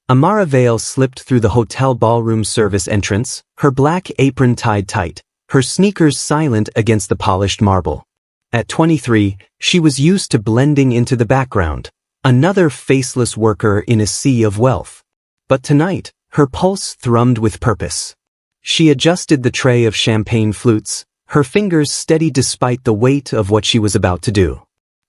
Amara Vale slipped through the hotel ballroom service entrance, her black apron tied tight, her sneakers silent against the polished marble. At 23, she was used to blending into the background, another faceless worker in a sea of wealth. But tonight, her pulse thrummed with purpose. She adjusted the tray of champagne flutes, her fingers steady despite the weight of what she was about to do.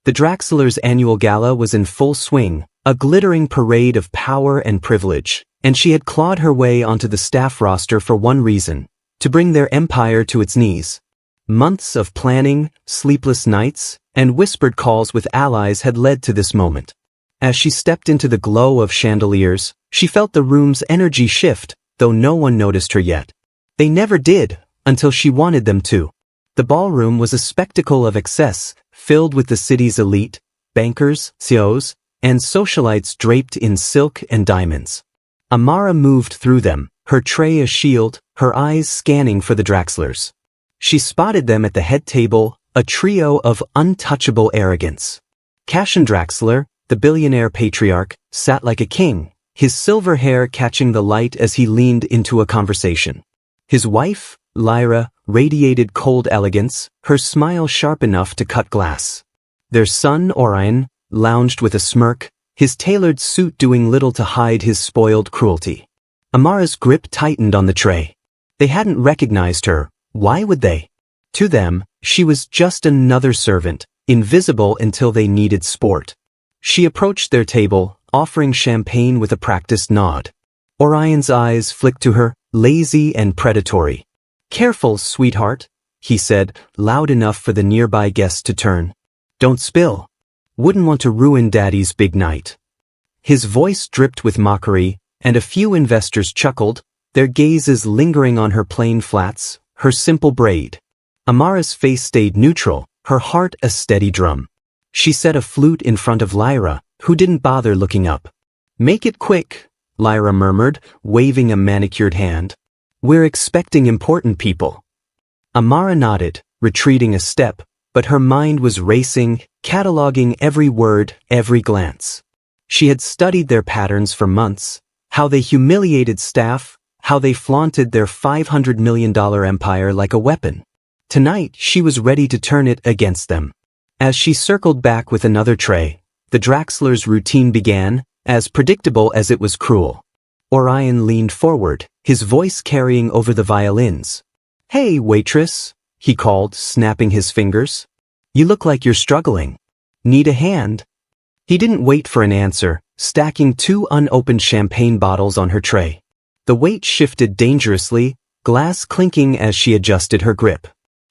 The Draxlers' annual gala was in full swing, a glittering parade of power and privilege, and she had clawed her way onto the staff roster for one reason: to bring their empire to its knees. Months of planning, sleepless nights, and whispered calls with allies had led to this moment. As she stepped into the glow of chandeliers, she felt the room's energy shift, though no one noticed her yet. They never did, until she wanted them to. The ballroom was a spectacle of excess, filled with the city's elite, bankers, CEOs, and socialites draped in silk and diamonds. Amara moved through them, her tray a shield, her eyes scanning for the Draxlers. She spotted them at the head table, a trio of untouchable arrogance. Cassian Draxler, the billionaire patriarch, sat like a king, his silver hair catching the light as he leaned into a conversation. His wife, Lyra, radiated cold elegance, her smile sharp enough to cut glass. Their son, Orion, lounged with a smirk, his tailored suit doing little to hide his spoiled cruelty. Amara's grip tightened on the tray. They hadn't recognized her. Why would they? To them, she was just another servant, invisible until they needed sport. She approached their table, offering champagne with a practiced nod. Orion's eyes flicked to her, lazy and predatory. "Careful, sweetheart," he said, loud enough for the nearby guests to turn. "Don't spill. Wouldn't want to ruin Daddy's big night." His voice dripped with mockery, and a few investors chuckled, their gazes lingering on her plain flats, her simple braid. Amara's face stayed neutral, her heart a steady drum. She set a flute in front of Lyra, who didn't bother looking up. "Make it quick," Lyra murmured, waving a manicured hand. "We're expecting important people." Amara nodded, retreating a step, but her mind was racing, cataloging every word, every glance. She had studied their patterns for months, how they humiliated staff, how they flaunted their $500 million empire like a weapon. Tonight, she was ready to turn it against them. As she circled back with another tray, the Draxlers' routine began, as predictable as it was cruel. Orion leaned forward, his voice carrying over the violins. "Hey, waitress," he called, snapping his fingers. "You look like you're struggling. Need a hand?" He didn't wait for an answer, stacking 2 unopened champagne bottles on her tray. The weight shifted dangerously, glass clinking as she adjusted her grip.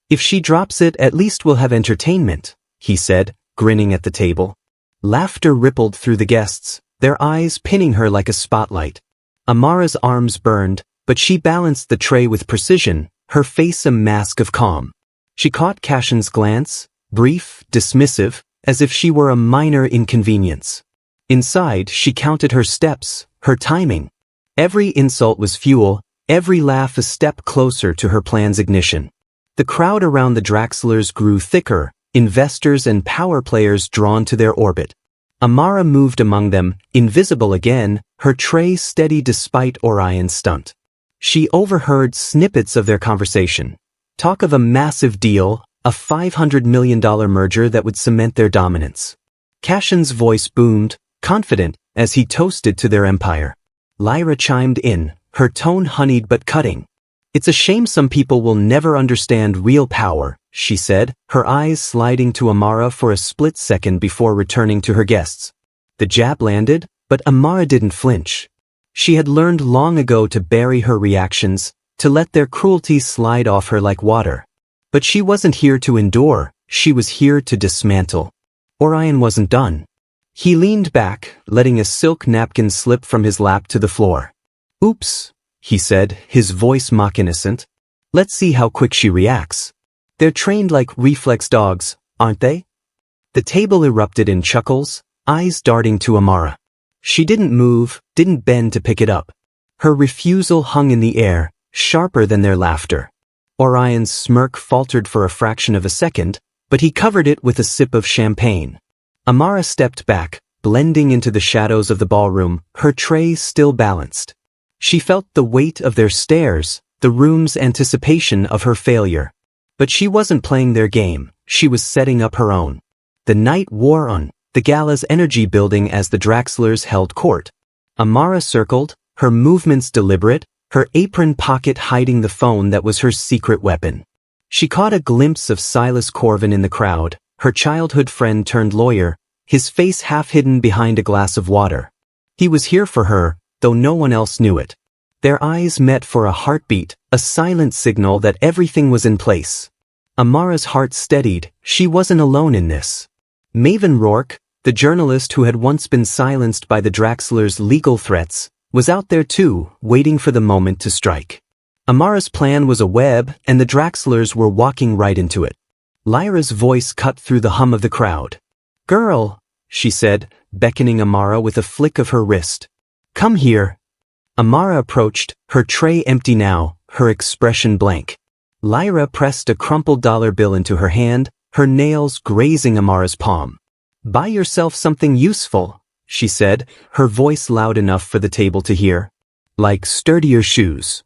"If she drops it, at least we'll have entertainment," he said, grinning at the table. Laughter rippled through the guests, their eyes pinning her like a spotlight. Amara's arms burned, but she balanced the tray with precision, her face a mask of calm. She caught Cassian's glance, brief, dismissive, as if she were a minor inconvenience. Inside, she counted her steps, her timing. Every insult was fuel, every laugh a step closer to her plan's ignition. The crowd around the Draxlers grew thicker, investors and power players drawn to their orbit. Amara moved among them, invisible again, her tray steady despite Orion's stunt. She overheard snippets of their conversation. Talk of a massive deal, a $500 million merger that would cement their dominance. Cassian's voice boomed, confident, as he toasted to their empire. Lyra chimed in, her tone honeyed but cutting. "It's a shame some people will never understand real power," she said, her eyes sliding to Amara for a split second before returning to her guests. The jab landed, but Amara didn't flinch. She had learned long ago to bury her reactions, to let their cruelty slide off her like water. But she wasn't here to endure, she was here to dismantle. Orion wasn't done. He leaned back, letting a silk napkin slip from his lap to the floor. "Oops," he said, his voice mock innocent. "Let's see how quick she reacts. They're trained like reflex dogs, aren't they?" The table erupted in chuckles, eyes darting to Amara. She didn't move, didn't bend to pick it up. Her refusal hung in the air, sharper than their laughter. Orion's smirk faltered for a fraction of a second, but he covered it with a sip of champagne. Amara stepped back, blending into the shadows of the ballroom, her tray still balanced. She felt the weight of their stares, the room's anticipation of her failure. But she wasn't playing their game, she was setting up her own. The night wore on, the gala's energy building as the Draxlers held court. Amara circled, her movements deliberate, her apron pocket hiding the phone that was her secret weapon. She caught a glimpse of Silas Corvin in the crowd, her childhood friend turned lawyer, his face half hidden behind a glass of water. He was here for her, though no one else knew it. Their eyes met for a heartbeat, a silent signal that everything was in place. Amara's heart steadied, she wasn't alone in this. Maven Rourke, the journalist who had once been silenced by the Draxlers' legal threats, was out there too, waiting for the moment to strike. Amara's plan was a web, and the Draxlers were walking right into it. Lyra's voice cut through the hum of the crowd. "Girl," she said, beckoning Amara with a flick of her wrist. "Come here." Amara approached, her tray empty now, her expression blank. Lyra pressed a crumpled dollar bill into her hand, her nails grazing Amara's palm. "Buy yourself something useful," she said, her voice loud enough for the table to hear. "Like sturdier shoes."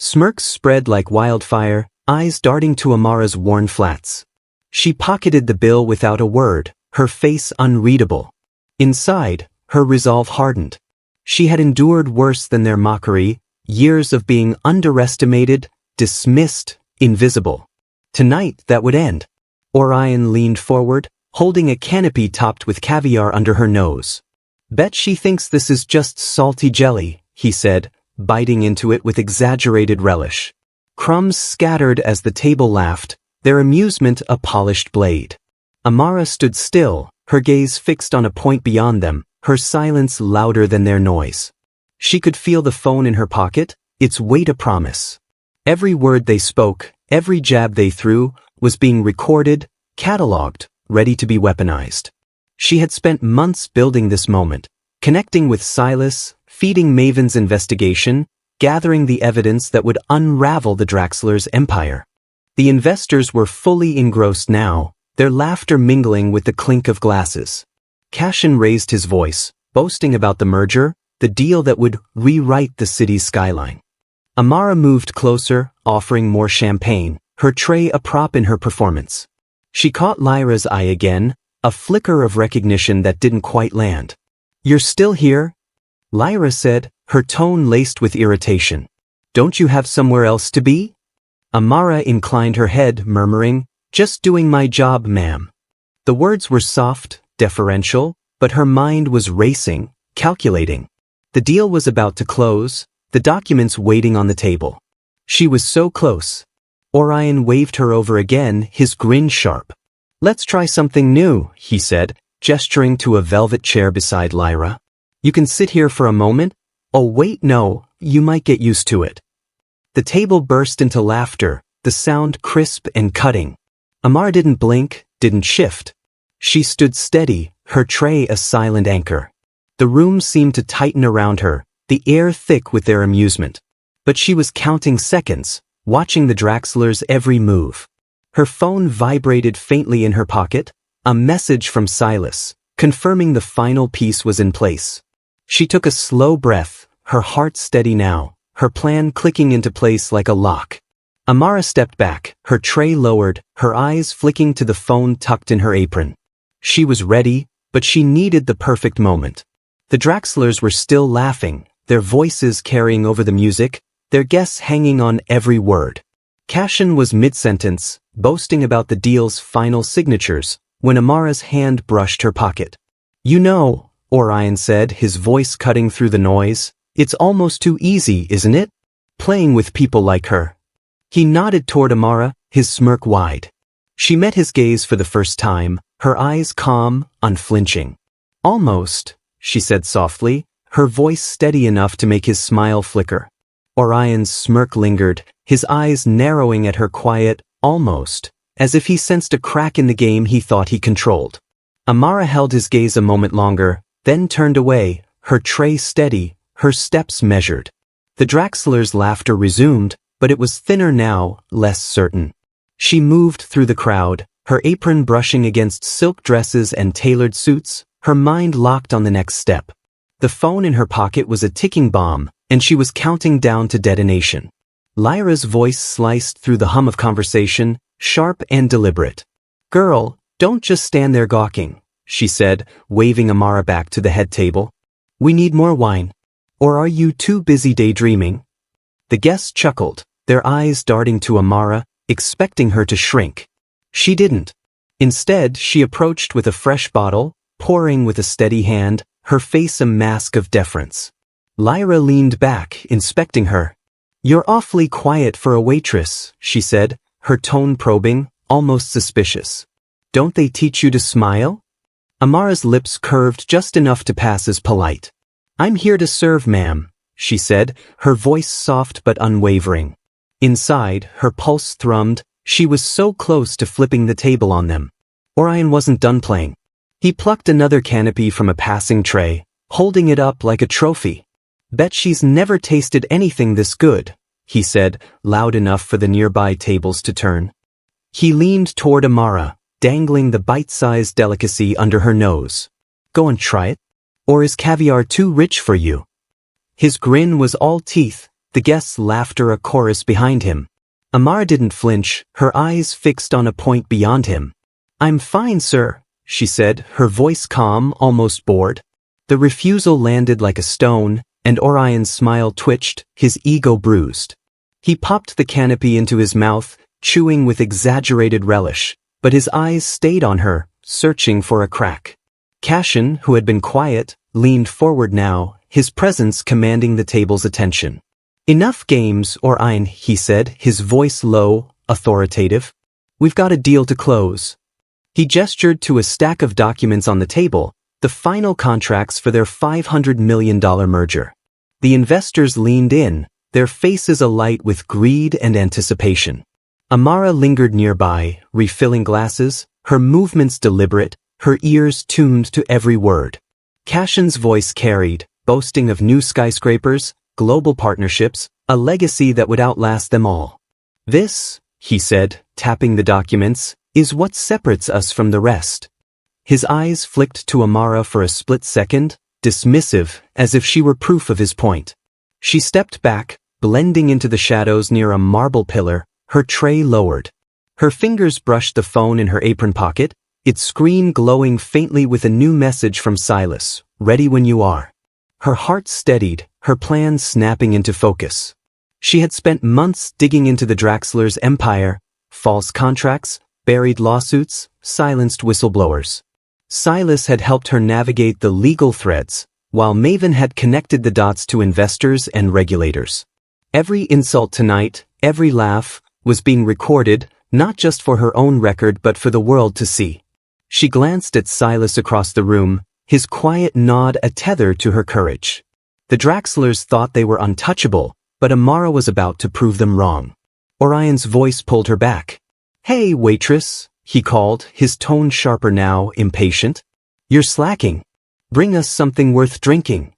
Smirks spread like wildfire, eyes darting to Amara's worn flats. She pocketed the bill without a word, her face unreadable. Inside, her resolve hardened. She had endured worse than their mockery, years of being underestimated, dismissed, invisible. Tonight that would end. Orion leaned forward, holding a canopy topped with caviar under her nose. "Bet she thinks this is just salty jelly," he said, biting into it with exaggerated relish. Crumbs scattered as the table laughed, their amusement a polished blade. Amara stood still, her gaze fixed on a point beyond them, her silence louder than their noise. She could feel the phone in her pocket, its weight a promise. Every word they spoke, every jab they threw, was being recorded, catalogued, ready to be weaponized. She had spent months building this moment, connecting with Silas, feeding Maven's investigation, gathering the evidence that would unravel the Draxlers' empire. The investors were fully engrossed now, their laughter mingling with the clink of glasses. Cashin raised his voice, boasting about the merger, the deal that would rewrite the city's skyline. Amara moved closer, offering more champagne, her tray a prop in her performance. She caught Lyra's eye again, a flicker of recognition that didn't quite land. "You're still here?" Lyra said, her tone laced with irritation. "Don't you have somewhere else to be?" Amara inclined her head, murmuring, "Just doing my job, ma'am." The words were soft, deferential, but her mind was racing, calculating. The deal was about to close, the documents waiting on the table. She was so close. Orion waved her over again, his grin sharp. "Let's try something new," he said, gesturing to a velvet chair beside Lyra. "You can sit here for a moment? Oh wait, no, you might get used to it." The table burst into laughter, the sound crisp and cutting. Amara didn't blink, didn't shift. She stood steady, her tray a silent anchor. The room seemed to tighten around her, the air thick with their amusement. But she was counting seconds, watching the Draxlers' every move. Her phone vibrated faintly in her pocket, a message from Silas, confirming the final piece was in place. She took a slow breath, her heart steady now, her plan clicking into place like a lock. Amara stepped back, her tray lowered, her eyes flicking to the phone tucked in her apron. She was ready, but she needed the perfect moment. The Draxlers were still laughing, their voices carrying over the music, their guests hanging on every word. Cashin was mid-sentence, boasting about the deal's final signatures, when Amara's hand brushed her pocket. "You know," Orion said, his voice cutting through the noise, "it's almost too easy, isn't it? Playing with people like her." He nodded toward Amara, his smirk wide. She met his gaze for the first time, her eyes calm, unflinching. "Almost," she said softly, her voice steady enough to make his smile flicker. Orion's smirk lingered, his eyes narrowing at her quiet, "almost," as if he sensed a crack in the game he thought he controlled. Amara held his gaze a moment longer, then turned away, her tray steady, her steps measured. The Draxlers' laughter resumed, but it was thinner now, less certain. She moved through the crowd, her apron brushing against silk dresses and tailored suits, Her mind locked on the next step. The phone in her pocket was a ticking bomb, and she was counting down to detonation. Lyra's voice sliced through the hum of conversation, sharp and deliberate. "Girl, don't just stand there gawking," she said, waving Amara back to the head table. "We need more wine. Or are you too busy daydreaming?" The guests chuckled, their eyes darting to Amara, expecting her to shrink. She didn't. Instead, she approached with a fresh bottle, pouring with a steady hand, her face a mask of deference. Lyra leaned back, inspecting her. "You're awfully quiet for a waitress," she said, her tone probing, almost suspicious. "Don't they teach you to smile?" Amara's lips curved just enough to pass as polite. "I'm here to serve, ma'am," she said, her voice soft but unwavering. Inside, her pulse thrummed. She was so close to flipping the table on them. Orion wasn't done playing. He plucked another canopy from a passing tray, holding it up like a trophy. "Bet she's never tasted anything this good," he said, loud enough for the nearby tables to turn. He leaned toward Amara, dangling the bite-sized delicacy under her nose. "Go and try it? Or is caviar too rich for you?" His grin was all teeth, the guests' laughter a chorus behind him. Amara didn't flinch, her eyes fixed on a point beyond him. "I'm fine, sir," she said, her voice calm, almost bored. The refusal landed like a stone, and Orion's smile twitched, his ego bruised. He popped the canopy into his mouth, chewing with exaggerated relish, but his eyes stayed on her, searching for a crack. Cashin, who had been quiet, leaned forward now, his presence commanding the table's attention. "Enough games, Orion," he said, his voice low, authoritative. "We've got a deal to close." He gestured to a stack of documents on the table, the final contracts for their $500 million merger. The investors leaned in, their faces alight with greed and anticipation. Amara lingered nearby, refilling glasses, her movements deliberate, her ears tuned to every word. Cashin's voice carried, boasting of new skyscrapers, global partnerships, a legacy that would outlast them all. "This," he said, tapping the documents, "is what separates us from the rest." His eyes flicked to Amara for a split second, dismissive, as if she were proof of his point. She stepped back, blending into the shadows near a marble pillar, her tray lowered. Her fingers brushed the phone in her apron pocket, its screen glowing faintly with a new message from Silas, "Ready when you are." Her heart steadied, her plans snapping into focus. She had spent months digging into the Draxlers' empire, false contracts, buried lawsuits, silenced whistleblowers. Silas had helped her navigate the legal threads, while Maven had connected the dots to investors and regulators. Every insult tonight, every laugh, was being recorded, not just for her own record but for the world to see. She glanced at Silas across the room, his quiet nod a tether to her courage. The Draxlers thought they were untouchable, but Amara was about to prove them wrong. Orion's voice pulled her back. "Hey, waitress," he called, his tone sharper now, impatient. "You're slacking. Bring us something worth drinking."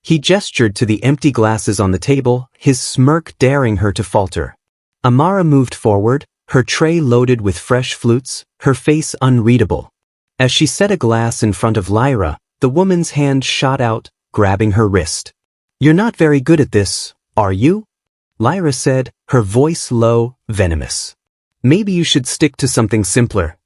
He gestured to the empty glasses on the table, his smirk daring her to falter. Amara moved forward, her tray loaded with fresh flutes, her face unreadable. As she set a glass in front of Lyra, the woman's hand shot out, grabbing her wrist. "You're not very good at this, are you?" Lyra said, her voice low, venomous. "Maybe you should stick to something simpler."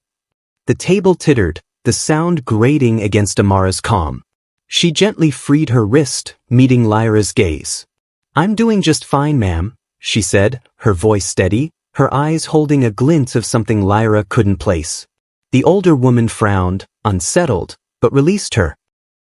The table tittered, the sound grating against Amara's calm. She gently freed her wrist, meeting Lyra's gaze. "I'm doing just fine, ma'am," she said, her voice steady, her eyes holding a glint of something Lyra couldn't place. The older woman frowned, unsettled, but released her.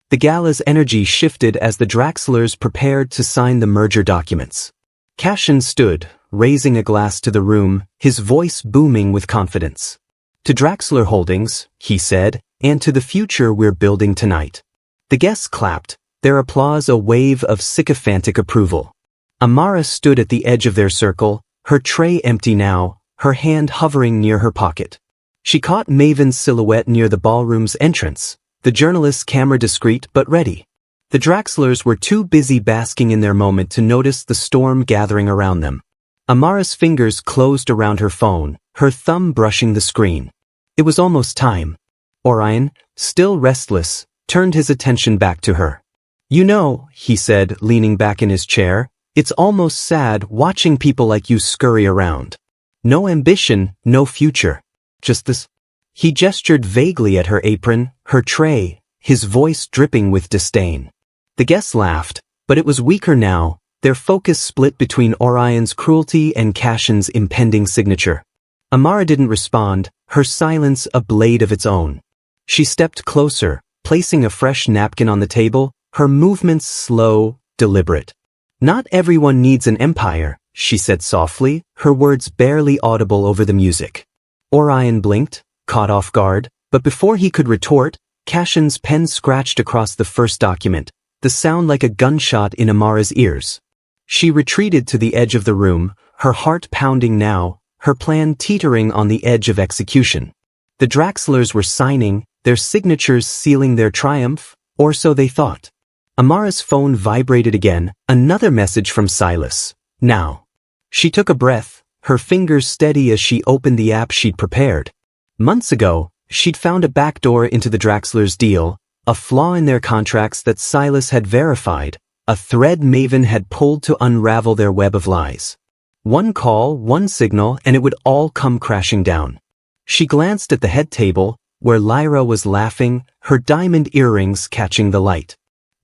The gala's energy shifted as the Draxlers prepared to sign the merger documents. Cashin stood, raising a glass to the room, his voice booming with confidence. "To Draxler Holdings," he said, "and to the future we're building tonight." The guests clapped, their applause a wave of sycophantic approval. Amara stood at the edge of their circle, her tray empty now, her hand hovering near her pocket. She caught Maven's silhouette near the ballroom's entrance, the journalist's camera discreet but ready. The Draxlers were too busy basking in their moment to notice the storm gathering around them. Amara's fingers closed around her phone, her thumb brushing the screen. It was almost time. Orion, still restless, turned his attention back to her. "You know," he said, leaning back in his chair, "it's almost sad watching people like you scurry around. No ambition, no future. Just this." He gestured vaguely at her apron, her tray, his voice dripping with disdain. The guests laughed, but it was weaker now, their focus split between Orion's cruelty and Cashin's impending signature. Amara didn't respond, her silence a blade of its own. She stepped closer, placing a fresh napkin on the table, her movements slow, deliberate. "Not everyone needs an empire," she said softly, her words barely audible over the music. Orion blinked, caught off guard, but before he could retort, Cashin's pen scratched across the first document, the sound like a gunshot in Amara's ears. She retreated to the edge of the room, her heart pounding now, her plan teetering on the edge of execution. The Draxlers were signing, their signatures sealing their triumph, or so they thought. Amara's phone vibrated again, another message from Silas. Now. She took a breath, her fingers steady as she opened the app she'd prepared. Months ago, she'd found a backdoor into the Draxlers' deal, a flaw in their contracts that Silas had verified, a thread Maven had pulled to unravel their web of lies. One call, one signal, and it would all come crashing down. She glanced at the head table, where Lyra was laughing, her diamond earrings catching the light.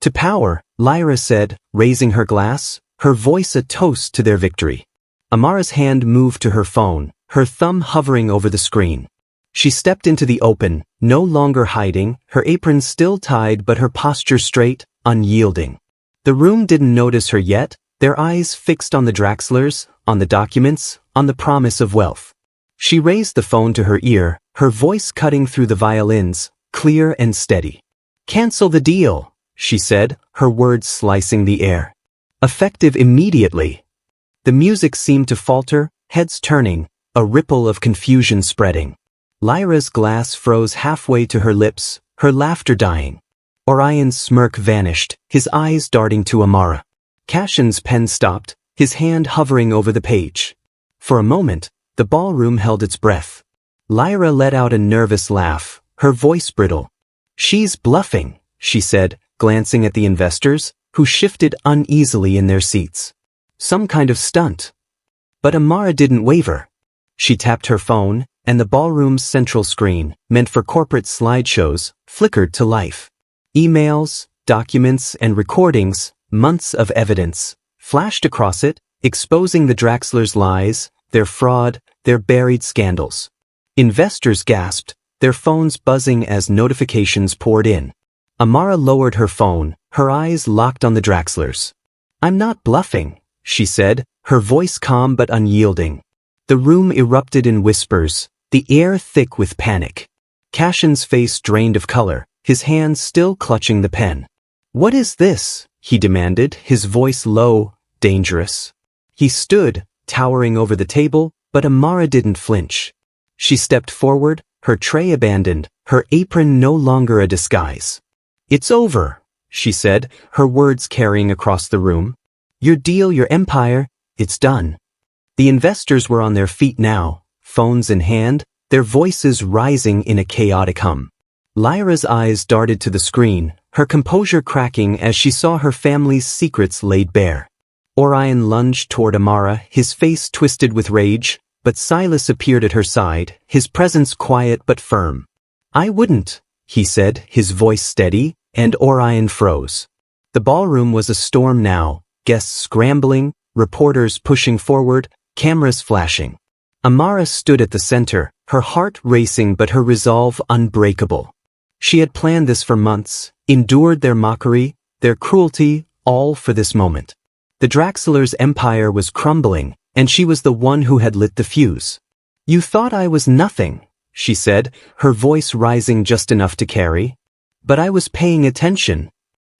"To power," Lyra said, raising her glass, her voice a toast to their victory. Amara's hand moved to her phone, her thumb hovering over the screen. She stepped into the open, no longer hiding, her apron still tied but her posture straight, unyielding. The room didn't notice her yet, their eyes fixed on the Draxlers, on the documents, on the promise of wealth. She raised the phone to her ear, her voice cutting through the violins, clear and steady. "Cancel the deal," she said, her words slicing the air. "Effective immediately." The music seemed to falter, heads turning, a ripple of confusion spreading. Lyra's glass froze halfway to her lips, her laughter dying. Orion's smirk vanished, his eyes darting to Amara. Cashin's pen stopped, his hand hovering over the page. For a moment, the ballroom held its breath. Lyra let out a nervous laugh, her voice brittle. "She's bluffing," she said, glancing at the investors, who shifted uneasily in their seats. "Some kind of stunt." But Amara didn't waver. She tapped her phone, and the ballroom's central screen, meant for corporate slideshows, flickered to life. Emails, documents, and recordings, months of evidence, flashed across it, exposing the Draxlers' lies, their fraud, their buried scandals. Investors gasped, their phones buzzing as notifications poured in. Amara lowered her phone, her eyes locked on the Draxlers. "I'm not bluffing," she said, her voice calm but unyielding. The room erupted in whispers, the air thick with panic. Cashin's face drained of color, his hands still clutching the pen. "What is this?" he demanded, his voice low, dangerous. He stood, towering over the table, but Amara didn't flinch. She stepped forward, her tray abandoned, her apron no longer a disguise. "It's over," she said, her words carrying across the room. "Your deal, your empire, it's done." The investors were on their feet now, phones in hand, their voices rising in a chaotic hum. Lyra's eyes darted to the screen, her composure cracking as she saw her family's secrets laid bare. Orion lunged toward Amara, his face twisted with rage, but Silas appeared at her side, his presence quiet but firm. "I wouldn't," he said, his voice steady, and Orion froze. The ballroom was a storm now, guests scrambling, reporters pushing forward, cameras flashing. Amara stood at the center, her heart racing but her resolve unbreakable. She had planned this for months, endured their mockery, their cruelty, all for this moment. The Draxlers' empire was crumbling, and she was the one who had lit the fuse. "You thought I was nothing," she said, her voice rising just enough to carry. "But I was paying attention."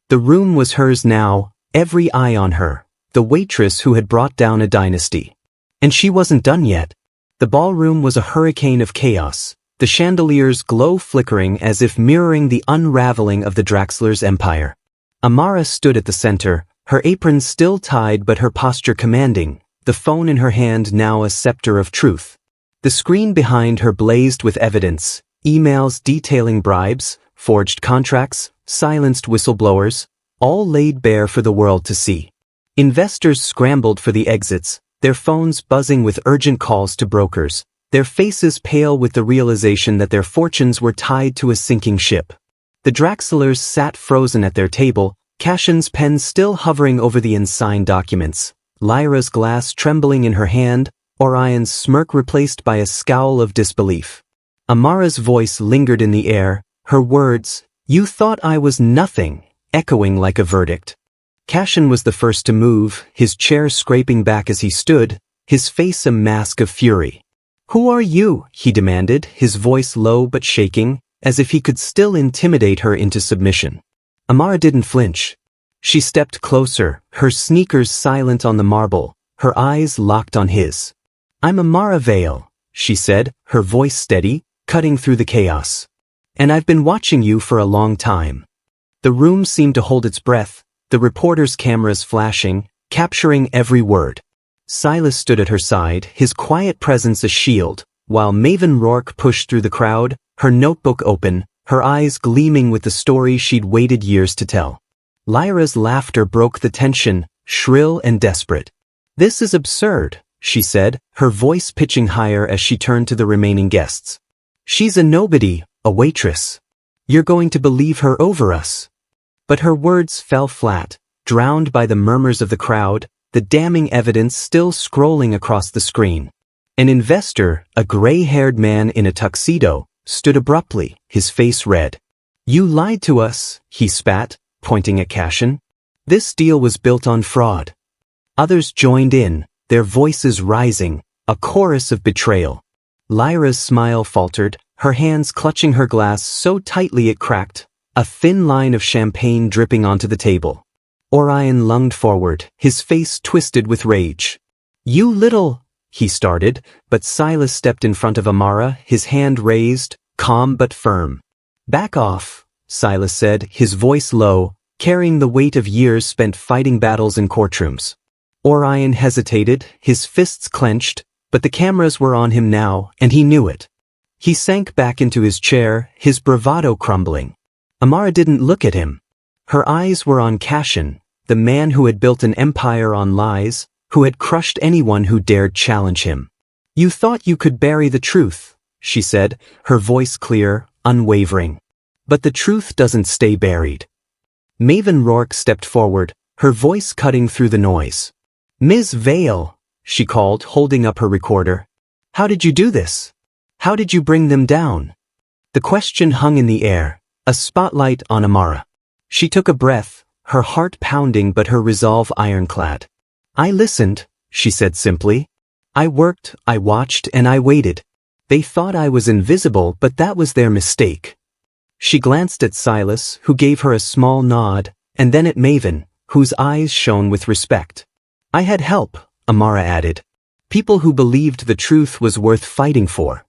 The room was hers now, every eye on her, the waitress who had brought down a dynasty. And she wasn't done yet. The ballroom was a hurricane of chaos, the chandelier's glow flickering as if mirroring the unraveling of the Draxlers' empire. Amara stood at the center, her apron still tied but her posture commanding, the phone in her hand now a scepter of truth. The screen behind her blazed with evidence, emails detailing bribes, forged contracts, silenced whistleblowers, all laid bare for the world to see. Investors scrambled for the exits, their phones buzzing with urgent calls to brokers, their faces pale with the realization that their fortunes were tied to a sinking ship. The Draxlers sat frozen at their table, Cassion's pen still hovering over the unsigned documents, Lyra's glass trembling in her hand, Orion's smirk replaced by a scowl of disbelief. Amara's voice lingered in the air, her words, "You thought I was nothing," echoing like a verdict. Cassion was the first to move, his chair scraping back as he stood, his face a mask of fury. "Who are you?" he demanded, his voice low but shaking, as if he could still intimidate her into submission. Amara didn't flinch. She stepped closer, her sneakers silent on the marble, her eyes locked on his. "I'm Amara Vale," she said, her voice steady, cutting through the chaos. "And I've been watching you for a long time." The room seemed to hold its breath, the reporters' cameras flashing, capturing every word. Silas stood at her side, his quiet presence a shield, while Maven Rourke pushed through the crowd, her notebook open, her eyes gleaming with the story she'd waited years to tell. Lyra's laughter broke the tension, shrill and desperate. "This is absurd," she said, her voice pitching higher as she turned to the remaining guests. "She's a nobody, a waitress. You're going to believe her over us." But her words fell flat, drowned by the murmurs of the crowd, the damning evidence still scrolling across the screen. An investor, a gray-haired man in a tuxedo, stood abruptly, his face red. "You lied to us," he spat, pointing at Cassion. "This deal was built on fraud." Others joined in, their voices rising, a chorus of betrayal. Lyra's smile faltered, her hands clutching her glass so tightly it cracked, a thin line of champagne dripping onto the table. Orion lunged forward, his face twisted with rage. "You little—" he started, but Silas stepped in front of Amara, his hand raised, calm but firm. "Back off," Silas said, his voice low, carrying the weight of years spent fighting battles in courtrooms. Orion hesitated, his fists clenched, but the cameras were on him now, and he knew it. He sank back into his chair, his bravado crumbling. Amara didn't look at him. Her eyes were on Cassion, the man who had built an empire on lies, who had crushed anyone who dared challenge him. "You thought you could bury the truth," she said, her voice clear, unwavering. "But the truth doesn't stay buried." Maven Rourke stepped forward, her voice cutting through the noise. "Ms. Vale," she called, holding up her recorder. "How did you do this? How did you bring them down?" The question hung in the air, a spotlight on Amara. She took a breath, her heart pounding but her resolve ironclad. "I listened," she said simply. "I worked, I watched, and I waited. They thought I was invisible, but that was their mistake." She glanced at Silas, who gave her a small nod, and then at Maven, whose eyes shone with respect. "I had help," Amara added. "People who believed the truth was worth fighting for."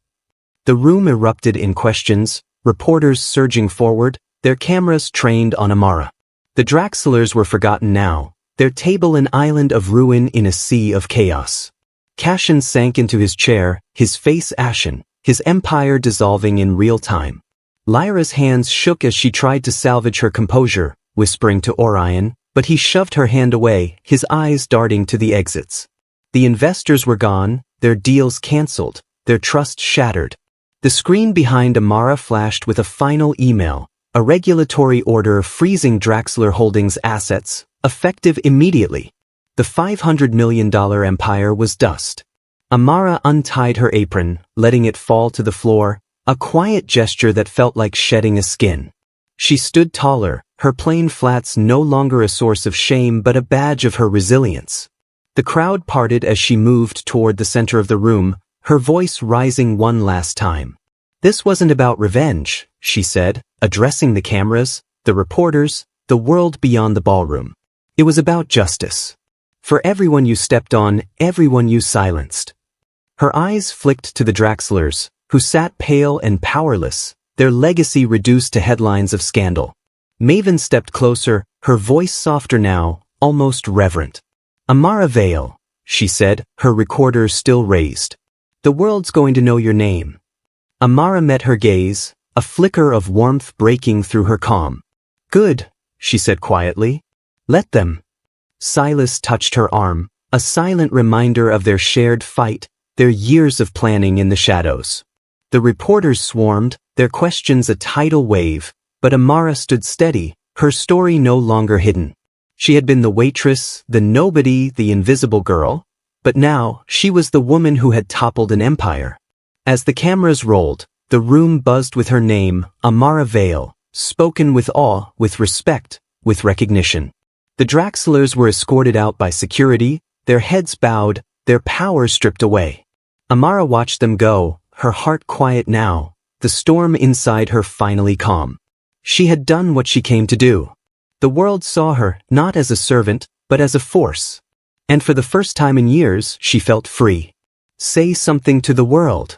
The room erupted in questions, reporters surging forward, their cameras trained on Amara. The Draxlers were forgotten now, their table an island of ruin in a sea of chaos. Cassion sank into his chair, his face ashen, his empire dissolving in real time. Lyra's hands shook as she tried to salvage her composure, whispering to Orion, but he shoved her hand away, his eyes darting to the exits. The investors were gone, their deals cancelled, their trust shattered. The screen behind Amara flashed with a final email, a regulatory order freezing Draxler Holdings' assets, effective immediately. The $500 million empire was dust. Amara untied her apron, letting it fall to the floor, a quiet gesture that felt like shedding a skin. She stood taller, her plain flats no longer a source of shame but a badge of her resilience. The crowd parted as she moved toward the center of the room, her voice rising one last time. "This wasn't about revenge," she said, addressing the cameras, the reporters, the world beyond the ballroom. "It was about justice. For everyone you stepped on, everyone you silenced." Her eyes flicked to the Draxlers, who sat pale and powerless, their legacy reduced to headlines of scandal. Maven stepped closer, her voice softer now, almost reverent. "Amara Vale," she said, her recorder still raised. "The world's going to know your name." Amara met her gaze, a flicker of warmth breaking through her calm. Good, she said quietly. Let them. Silas touched her arm, a silent reminder of their shared fight, their years of planning in the shadows. The reporters swarmed, their questions a tidal wave, but Amara stood steady, her story no longer hidden. She had been the waitress, the nobody, the invisible girl, but now she was the woman who had toppled an empire. As the cameras rolled, the room buzzed with her name, Amara Vale, spoken with awe, with respect, with recognition. The Draxlers were escorted out by security, their heads bowed, their power stripped away. Amara watched them go, her heart quiet now, the storm inside her finally calm. She had done what she came to do. The world saw her, not as a servant, but as a force. And for the first time in years, she felt free. Say something to the world.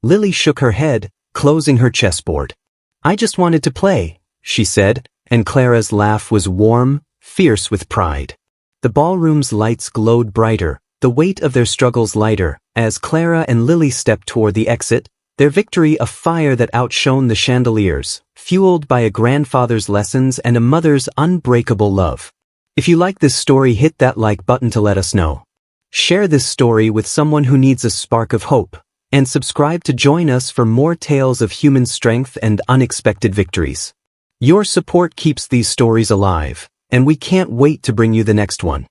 Lily shook her head, closing her chessboard. I just wanted to play, she said, and Clara's laugh was warm, fierce with pride. The ballroom's lights glowed brighter, the weight of their struggles lighter, as Clara and Lily stepped toward the exit, their victory a fire that outshone the chandeliers, fueled by a grandfather's lessons and a mother's unbreakable love. If you like this story, hit that like button to let us know. Share this story with someone who needs a spark of hope, and subscribe to join us for more tales of human strength and unexpected victories. Your support keeps these stories alive, and we can't wait to bring you the next one.